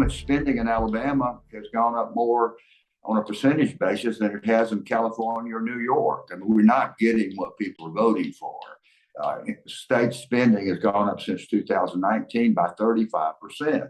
government spending in Alabama has gone up more on a percentage basis than it has in California or New York. I mean, we're not getting what people are voting for. State spending has gone up since 2019 by 35%.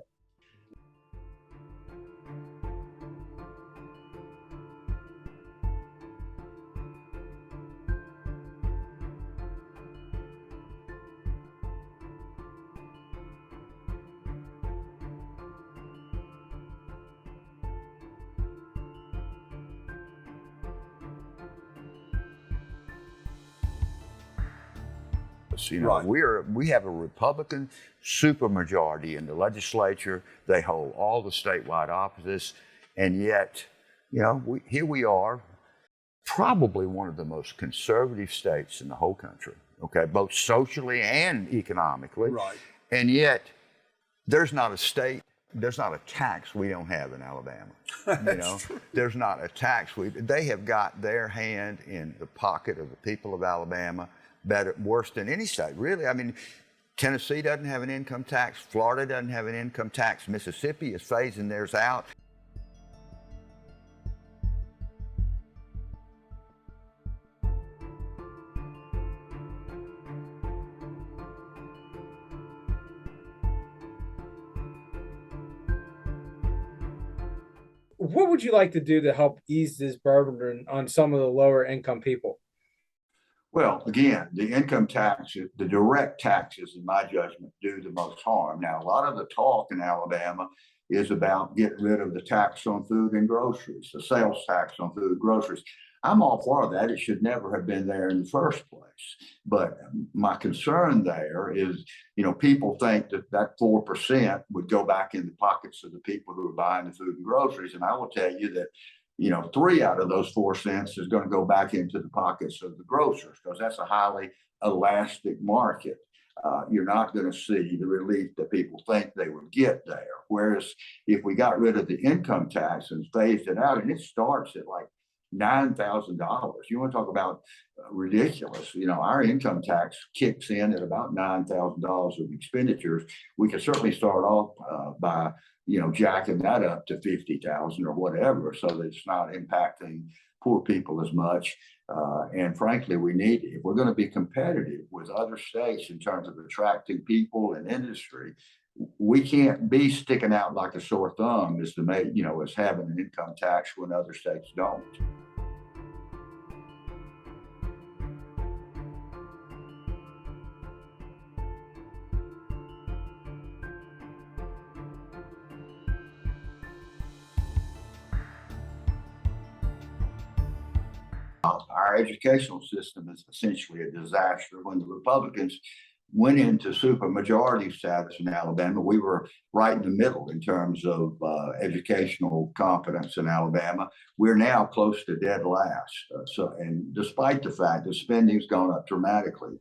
You know, we have a Republican supermajority in the legislature. They hold all the statewide offices, and yet, you know, here we are, probably one of the most conservative states in the whole country. Okay, both socially and economically. Right. And yet, there's not a state, there's not a tax we don't have in Alabama. You know, there's not a tax they have got their hand in the pocket of the people of Alabama. Better, worse than any state, really. I mean, Tennessee doesn't have an income tax. Florida doesn't have an income tax. Mississippi is phasing theirs out. What would you like to do to help ease this burden on some of the lower income people? Well, again, the income tax, the direct taxes, in my judgment, do the most harm. Now, a lot of the talk in Alabama is about getting rid of the tax on food and groceries, the sales tax on food and groceries. I'm all for that. It should never have been there in the first place. But my concern there is, you know, people think that that 4% would go back in the pockets of the people who are buying the food and groceries. And I will tell you that, you know, 3 out of those 4 cents is going to go back into the pockets of the grocers, because that's a highly elastic market. You're not going to see the relief that people think they would get there. Whereas if we got rid of the income tax and phased it out, and it starts at like $9,000, you want to talk about ridiculous. You know, our income tax kicks in at about $9,000 of expenditures. We could certainly start off by, you know, jacking that up to 50,000 or whatever, so that it's not impacting poor people as much. And frankly, we need, if we're going to be competitive with other states in terms of attracting people and industry, we can't be sticking out like a sore thumb as as having an income tax when other states don't. Our educational system is essentially a disaster. When the Republicans went into supermajority status in Alabama, we were right in the middle in terms of educational competence in Alabama. We're now close to dead last. And despite the fact that spending's gone up dramatically.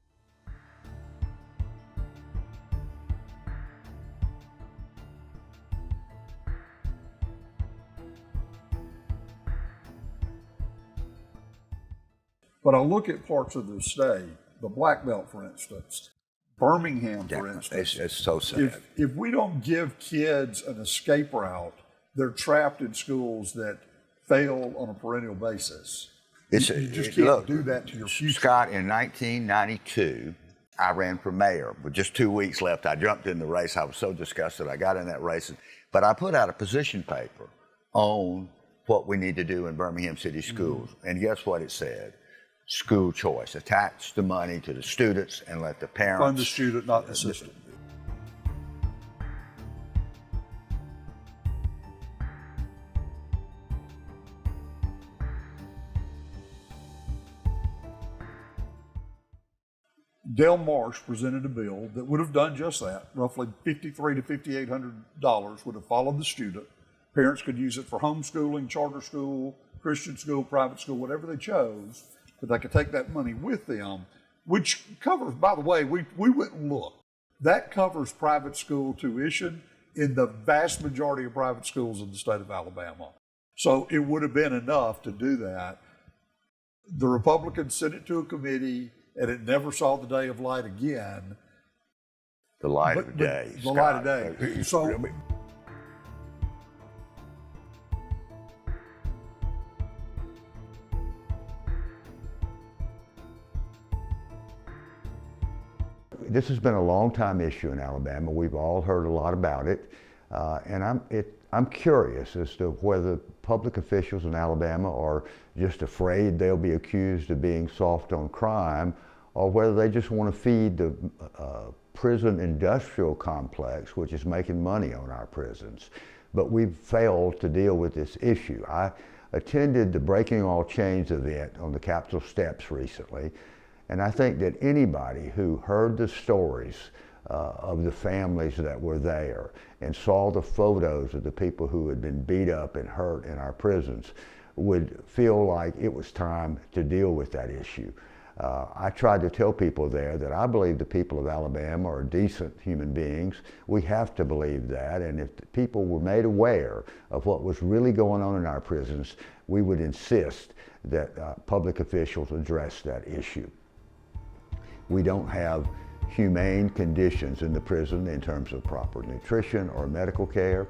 But I look at parts of the state, the Black Belt, for instance, Birmingham, for instance. It's so sad. If we don't give kids an escape route, they're trapped in schools that fail on a perennial basis. You just can't do that to your future. Scott, in 1992, I ran for mayor. With just 2 weeks left, I jumped in the race. I was so disgusted. I got in that race. But I put out a position paper on what we need to do in Birmingham City schools. And guess what it said? School choice. Attach the money to the students and let the parents fund the student, not the system. Dale Marsh presented a bill that would have done just that. Roughly $5,300 to $5,800 would have followed the student. Parents could use it for homeschooling, charter school, Christian school, private school, whatever they chose. But they could take that money with them, which covers, by the way, we went and looked. That covers private school tuition in the vast majority of private schools in the state of Alabama. So it would have been enough to do that. The Republicans sent it to a committee, and it never saw the day of light again. The light of day. The light of day. So this has been a long time issue in Alabama. We've all heard a lot about it. And I'm curious as to whether public officials in Alabama are just afraid they'll be accused of being soft on crime, or whether they just want to feed the prison industrial complex, which is making money on our prisons. But we've failed to deal with this issue. I attended the Breaking All Chains event on the Capitol steps recently, and I think that anybody who heard the stories of the families that were there and saw the photos of the people who had been beat up and hurt in our prisons would feel like it was time to deal with that issue. I tried to tell people there that I believe the people of Alabama are decent human beings. We have to believe that, and if the people were made aware of what was really going on in our prisons, we would insist that public officials address that issue. We don't have humane conditions in the prison in terms of proper nutrition or medical care.